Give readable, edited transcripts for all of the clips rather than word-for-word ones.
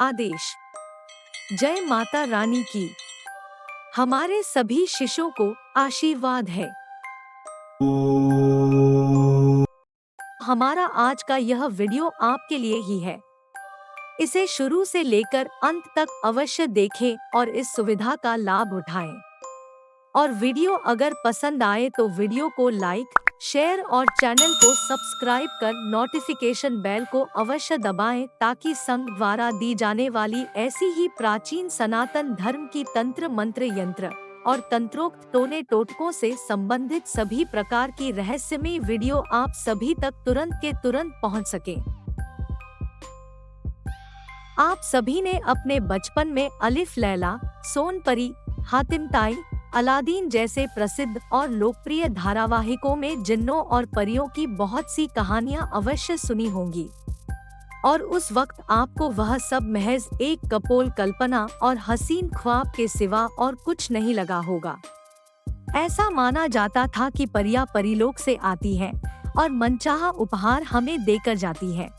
आदेश। जय माता रानी की। हमारे सभी शिष्यों को आशीर्वाद है। हमारा आज का यह वीडियो आपके लिए ही है। इसे शुरू से लेकर अंत तक अवश्य देखें और इस सुविधा का लाभ उठाएं। और वीडियो अगर पसंद आए तो वीडियो को लाइक, शेयर और चैनल को सब्सक्राइब कर नोटिफिकेशन बेल को अवश्य दबाएं ताकि संघ द्वारा दी जाने वाली ऐसी ही प्राचीन सनातन धर्म की तंत्र मंत्र यंत्र और तंत्रोक्त टोने टोटकों से संबंधित सभी प्रकार की रहस्यमय वीडियो आप सभी तक तुरंत के तुरंत पहुंच सके। आप सभी ने अपने बचपन में अलिफ लैला, सोनपरी, हातिम ताई, अलादीन जैसे प्रसिद्ध और लोकप्रिय धारावाहिकों में जिन्नों और परियों की बहुत सी कहानियां अवश्य सुनी होंगी और उस वक्त आपको वह सब महज एक कपोल कल्पना और हसीन ख्वाब के सिवा और कुछ नहीं लगा होगा। ऐसा माना जाता था कि परियां परीलोक से आती हैं और मनचाहा उपहार हमें देकर जाती हैं।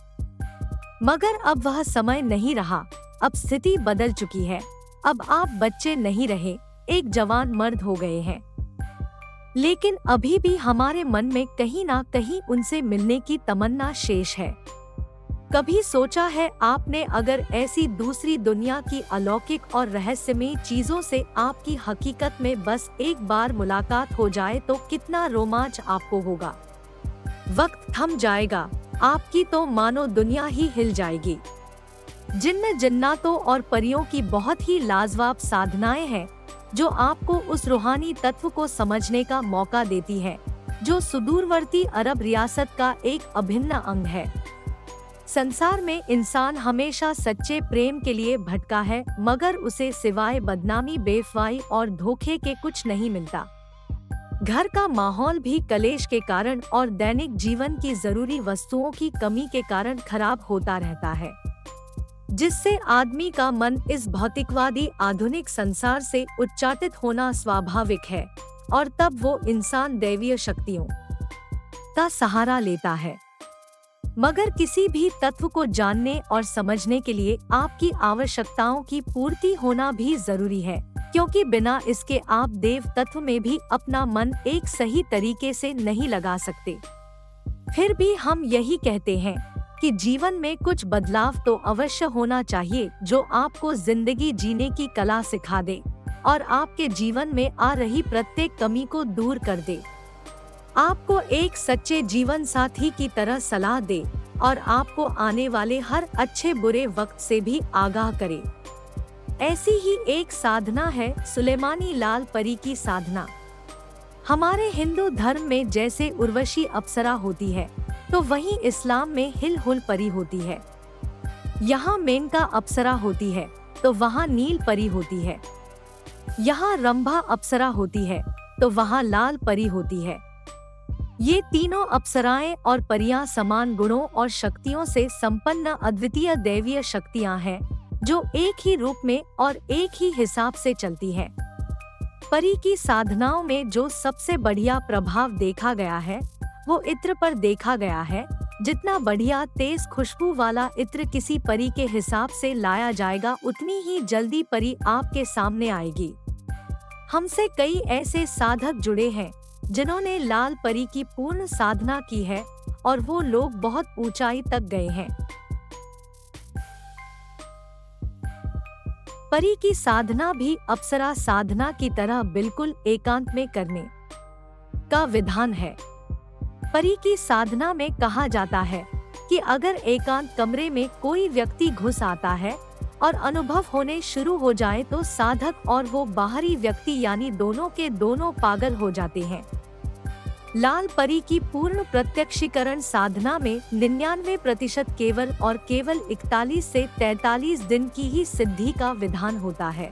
मगर अब वह समय नहीं रहा। अब स्थिति बदल चुकी है। अब आप बच्चे नहीं रहे, एक जवान मर्द हो गए हैं। लेकिन अभी भी हमारे मन में कहीं ना कहीं उनसे मिलने की तमन्ना शेष है। कभी सोचा है आपने अगर ऐसी दूसरी दुनिया की अलौकिक और रहस्यमय चीजों से आपकी हकीकत में बस एक बार मुलाकात हो जाए तो कितना रोमांच आपको होगा। वक्त थम जाएगा, आपकी तो मानो दुनिया ही हिल जाएगी। जिन्न जन्नातों और परियों की बहुत ही लाजवाब साधनाएं हैं जो आपको उस रूहानी तत्व को समझने का मौका देती है जो सुदूरवर्ती अरब रियासत का एक अभिन्न अंग है। संसार में इंसान हमेशा सच्चे प्रेम के लिए भटका है, मगर उसे सिवाय बदनामी, बेवफाई और धोखे के कुछ नहीं मिलता। घर का माहौल भी कलेश के कारण और दैनिक जीवन की जरूरी वस्तुओं की कमी के कारण खराब होता रहता है, जिससे आदमी का मन इस भौतिकवादी आधुनिक संसार से उच्चाटित होना स्वाभाविक है और तब वो इंसान दैवीय शक्तियों का सहारा लेता है। मगर किसी भी तत्व को जानने और समझने के लिए आपकी आवश्यकताओं की पूर्ति होना भी जरूरी है, क्योंकि बिना इसके आप देव तत्व में भी अपना मन एक सही तरीके से नहीं लगा सकते। फिर भी हम यही कहते हैं कि जीवन में कुछ बदलाव तो अवश्य होना चाहिए जो आपको जिंदगी जीने की कला सिखा दे और आपके जीवन में आ रही प्रत्येक कमी को दूर कर दे, आपको एक सच्चे जीवन साथी की तरह सलाह दे और आपको आने वाले हर अच्छे बुरे वक्त से भी आगाह करे। ऐसी ही एक साधना है सुलेमानी लाल परी की साधना। हमारे हिंदू धर्म में जैसे उर्वशी अप्सरा होती है तो वहीं इस्लाम में हिल हुल परी होती है। यहाँ मेनका अप्सरा होती है तो वहाँ नील परी होती है। यहाँ रंभा अप्सरा होती है तो वहाँ लाल परी होती है। ये तीनों अप्सराएं और परियां समान गुणों और शक्तियों से संपन्न अद्वितीय दैवीय शक्तियां हैं जो एक ही रूप में और एक ही हिसाब से चलती हैं। परी की साधनाओं में जो सबसे बढ़िया प्रभाव देखा गया है वो इत्र पर देखा गया है। जितना बढ़िया तेज खुशबू वाला इत्र किसी परी के हिसाब से लाया जाएगा उतनी ही जल्दी परी आपके सामने आएगी। हमसे कई ऐसे साधक जुड़े हैं जिन्होंने लाल परी की पूर्ण साधना की है और वो लोग बहुत ऊंचाई तक गए हैं। परी की साधना भी अप्सरा साधना की तरह बिल्कुल एकांत में करने का विधान है। परी की साधना में कहा जाता है कि अगर एकांत कमरे में कोई व्यक्ति घुस आता है और अनुभव होने शुरू हो जाए तो साधक और वो बाहरी व्यक्ति यानी दोनों के दोनों पागल हो जाते हैं। लाल परी की पूर्ण प्रत्यक्षीकरण साधना में 99% केवल और केवल 41 से 43 दिन की ही सिद्धि का विधान होता है।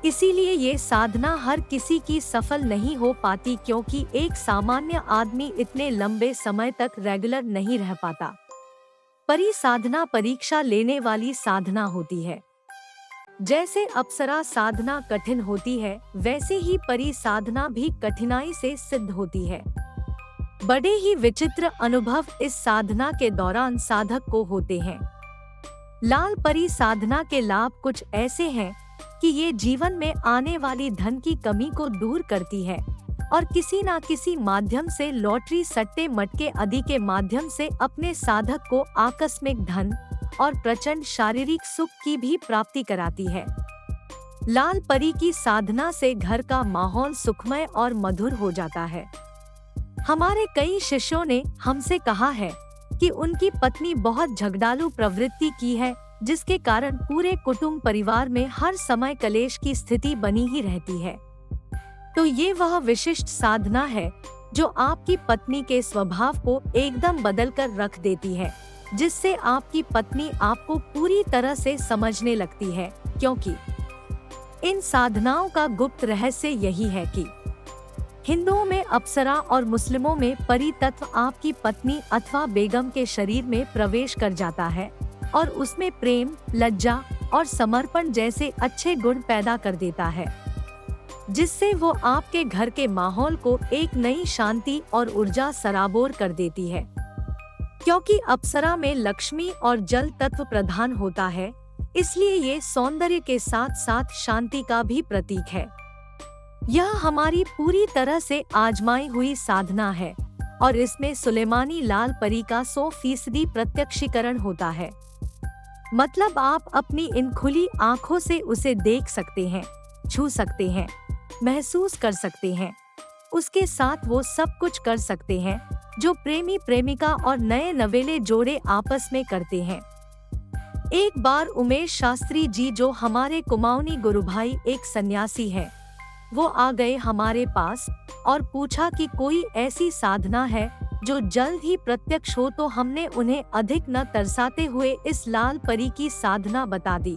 इसीलिए ये साधना हर किसी की सफल नहीं हो पाती, क्योंकि एक सामान्य आदमी इतने लंबे समय तक रेगुलर नहीं रह पाता। परी साधना परीक्षा लेने वाली साधना होती है। जैसे अप्सरा साधना कठिन होती है वैसे ही परी साधना भी कठिनाई से सिद्ध होती है। बड़े ही विचित्र अनुभव इस साधना के दौरान साधक को होते हैं। लाल परी साधना के लाभ कुछ ऐसे हैं कि ये जीवन में आने वाली धन की कमी को दूर करती है और किसी न किसी माध्यम से लॉटरी, सट्टे मटके आदि के माध्यम से अपने साधक को आकस्मिक धन और प्रचंड शारीरिक सुख की भी प्राप्ति कराती है। लाल परी की साधना से घर का माहौल सुखमय और मधुर हो जाता है। हमारे कई शिष्यों ने हमसे कहा है कि उनकी पत्नी बहुत झगड़ालू प्रवृत्ति की है, जिसके कारण पूरे कुटुंब परिवार में हर समय कलेश की स्थिति बनी ही रहती है। तो ये वह विशिष्ट साधना है जो आपकी पत्नी के स्वभाव को एकदम बदल कर रख देती है, जिससे आपकी पत्नी आपको पूरी तरह से समझने लगती है। क्योंकि इन साधनाओं का गुप्त रहस्य यही है कि हिंदुओं में अप्सरा और मुस्लिमों में परी तत्व आपकी पत्नी अथवा बेगम के शरीर में प्रवेश कर जाता है और उसमें प्रेम, लज्जा और समर्पण जैसे अच्छे गुण पैदा कर देता है, जिससे वो आपके घर के माहौल को एक नई शांति और ऊर्जा सराबोर कर देती है। क्योंकि अप्सरा में लक्ष्मी और जल तत्व प्रधान होता है, इसलिए ये सौंदर्य के साथ साथ शांति का भी प्रतीक है। यह हमारी पूरी तरह से आजमाई हुई साधना है और इसमें सुलेमानी लाल परी का 100% प्रत्यक्षीकरण होता है। मतलब आप अपनी इन खुली आँखों से उसे देख सकते हैं, छू सकते हैं, महसूस कर सकते हैं। उसके साथ वो सब कुछ कर सकते हैं जो प्रेमी प्रेमिका और नए नवेले जोड़े आपस में करते हैं। एक बार उमेश शास्त्री जी, जो हमारे कुमाऊनी गुरुभाई एक सन्यासी है, वो आ गए हमारे पास और पूछा कि कोई ऐसी साधना है जो जल्द ही प्रत्यक्ष हो। तो हमने उन्हें अधिक न तरसाते हुए इस लाल परी की साधना बता दी।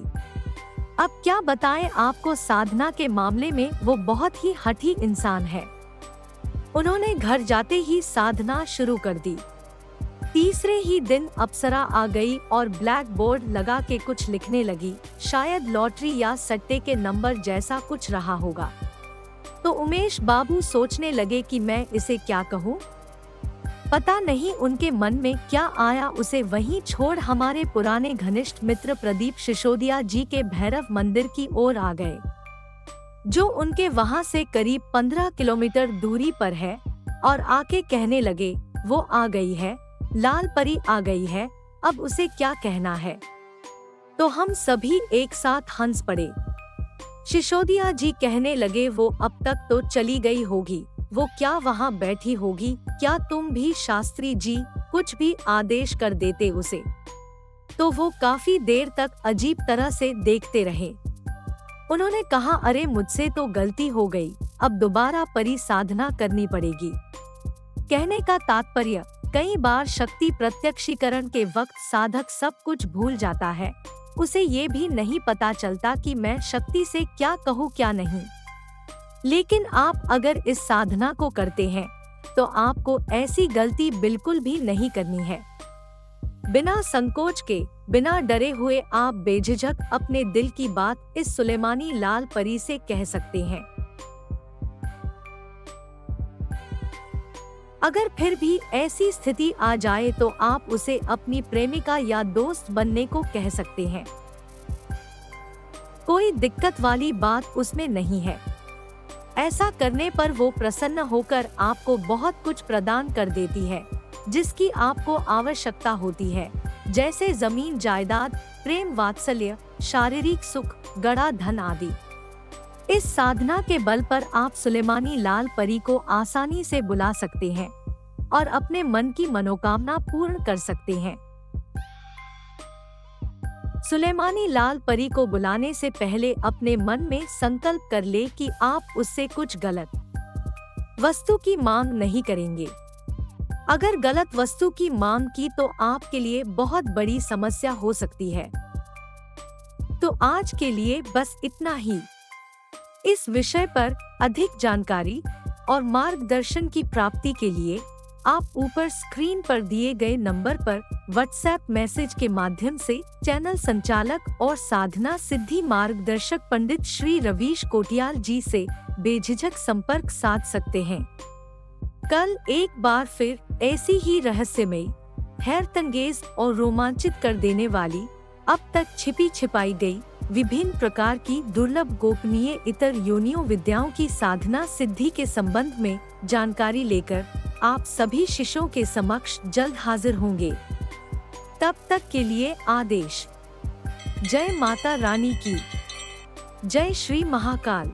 अब क्या बताएं आपको, साधना के मामले में वो बहुत ही हठी इंसान है। उन्होंने घर जाते ही साधना शुरू कर दी। तीसरे ही दिन अप्सरा आ गई और ब्लैक बोर्ड लगा के कुछ लिखने लगी। शायद लॉटरी या सट्टे के नंबर जैसा कुछ रहा होगा। तो उमेश बाबू सोचने लगे कि मैं इसे क्या कहूँ। पता नहीं उनके मन में क्या आया, उसे वहीं छोड़ हमारे पुराने घनिष्ठ मित्र प्रदीप सिसोदिया जी के भैरव मंदिर की ओर आ गए, जो उनके वहां से करीब 15 किलोमीटर दूरी पर है, और आके कहने लगे, वो आ गई है, लाल परी आ गई है, अब उसे क्या कहना है। तो हम सभी एक साथ हंस पड़े। सिसोदिया जी कहने लगे, वो अब तक तो चली गई होगी, वो क्या वहाँ बैठी होगी, क्या तुम भी शास्त्री जी कुछ भी आदेश कर देते उसे। तो वो काफी देर तक अजीब तरह से देखते रहे। उन्होंने कहा, अरे मुझसे तो गलती हो गई, अब दोबारा परी साधना करनी पड़ेगी। कहने का तात्पर्य, कई बार शक्ति प्रत्यक्षीकरण के वक्त साधक सब कुछ भूल जाता है, उसे ये भी नहीं पता चलता कि मैं शक्ति से क्या कहूँ क्या नहीं। लेकिन आप अगर इस साधना को करते हैं तो आपको ऐसी गलती बिल्कुल भी नहीं करनी है। बिना संकोच के, बिना डरे हुए आप बेझिझक अपने दिल की बात इस सुलेमानी लाल परी से कह सकते हैं। अगर फिर भी ऐसी स्थिति आ जाए तो आप उसे अपनी प्रेमिका या दोस्त बनने को कह सकते हैं। कोई दिक्कत वाली बात उसमें नहीं है। ऐसा करने पर वो प्रसन्न होकर आपको बहुत कुछ प्रदान कर देती है जिसकी आपको आवश्यकता होती है, जैसे जमीन जायदाद, प्रेम वात्सल्य, शारीरिक सुख, गड़ा धन आदि। इस साधना के बल पर आप सुलेमानी लाल परी को आसानी से बुला सकते हैं और अपने मन की मनोकामना पूर्ण कर सकते हैं। सुलेमानी लाल परी को बुलाने से पहले अपने मन में संकल्प कर ले कि आप उससे कुछ गलत वस्तु की मांग नहीं करेंगे। अगर गलत वस्तु की मांग की तो आपके लिए बहुत बड़ी समस्या हो सकती है। तो आज के लिए बस इतना ही। इस विषय पर अधिक जानकारी और मार्गदर्शन की प्राप्ति के लिए आप ऊपर स्क्रीन पर दिए गए नंबर पर व्हाट्सएप मैसेज के माध्यम से चैनल संचालक और साधना सिद्धि मार्गदर्शक पंडित श्री रवीश कोटियाल जी से बेझिझक संपर्क साध सकते हैं। कल एक बार फिर ऐसी ही रहस्यमयी, हैरतअंगेज और रोमांचित कर देने वाली अब तक छिपी छिपाई गई विभिन्न प्रकार की दुर्लभ गोपनीय इतर योनियों विद्याओं की साधना सिद्धि के संबंध में जानकारी लेकर आप सभी शिष्यों के समक्ष जल्द हाजिर होंगे। तब तक के लिए आदेश। जय माता रानी की जय। श्री महाकाल।